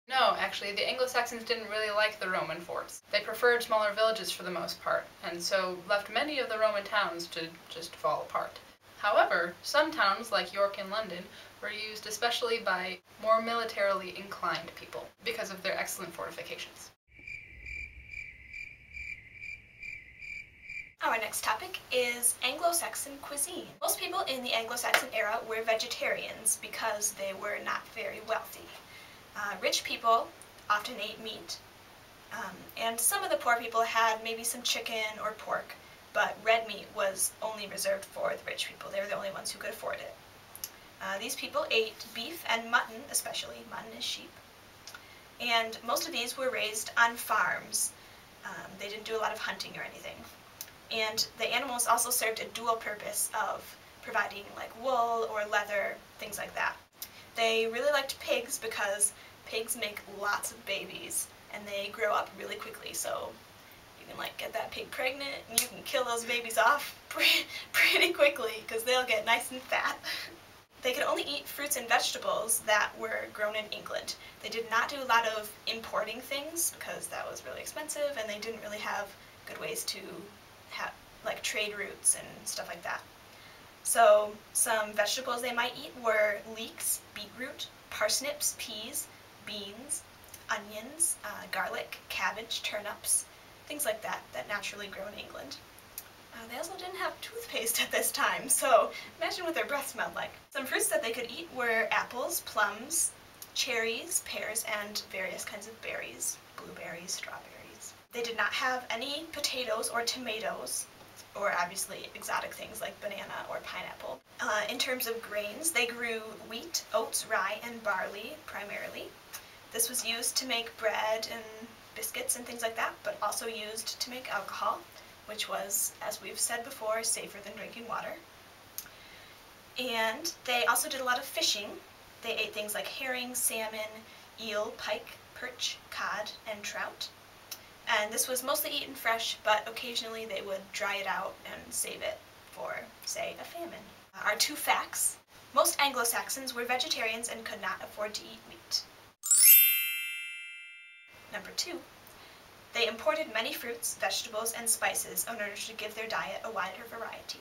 No, actually, the Anglo-Saxons didn't really like the Roman forts. They preferred smaller villages for the most part, and so left many of the Roman towns to just fall apart. However, some towns, like York and London, were used especially by more militarily inclined people because of their excellent fortifications. Our next topic is Anglo-Saxon cuisine. Most people in the Anglo-Saxon era were vegetarians because they were not very wealthy. Rich people often ate meat, and some of the poor people had maybe some chicken or pork, but red meat was only reserved for the rich people. They were the only ones who could afford it. These people ate beef and mutton, especially. Mutton is sheep. And most of these were raised on farms. They didn't do a lot of hunting or anything. And the animals also served a dual purpose of providing like wool or leather, things like that. They really liked pigs because pigs make lots of babies and they grow up really quickly, so you can like get that pig pregnant and you can kill those babies off pretty quickly because they'll get nice and fat. They could only eat fruits and vegetables that were grown in England. They did not do a lot of importing things because that was really expensive, and they didn't really have good ways to have like trade routes and stuff like that. So some vegetables they might eat were leeks, beetroot, parsnips, peas, beans, onions, garlic, cabbage, turnips, things like that that naturally grow in England. They also didn't have toothpaste at this time, so imagine what their breath smelled like. Some fruits that they could eat were apples, plums, cherries, pears, and various kinds of berries, blueberries, strawberries. They did not have any potatoes or tomatoes, or obviously exotic things like banana or pineapple. In terms of grains, they grew wheat, oats, rye, and barley primarily. This was used to make bread and biscuits and things like that, but also used to make alcohol, which was, as we've said before, safer than drinking water. And they also did a lot of fishing. They ate things like herring, salmon, eel, pike, perch, cod, and trout. And this was mostly eaten fresh, but occasionally they would dry it out and save it for, say, a famine. Our two facts. Most Anglo-Saxons were vegetarians and could not afford to eat meat. Number 2. They imported many fruits, vegetables, and spices in order to give their diet a wider variety.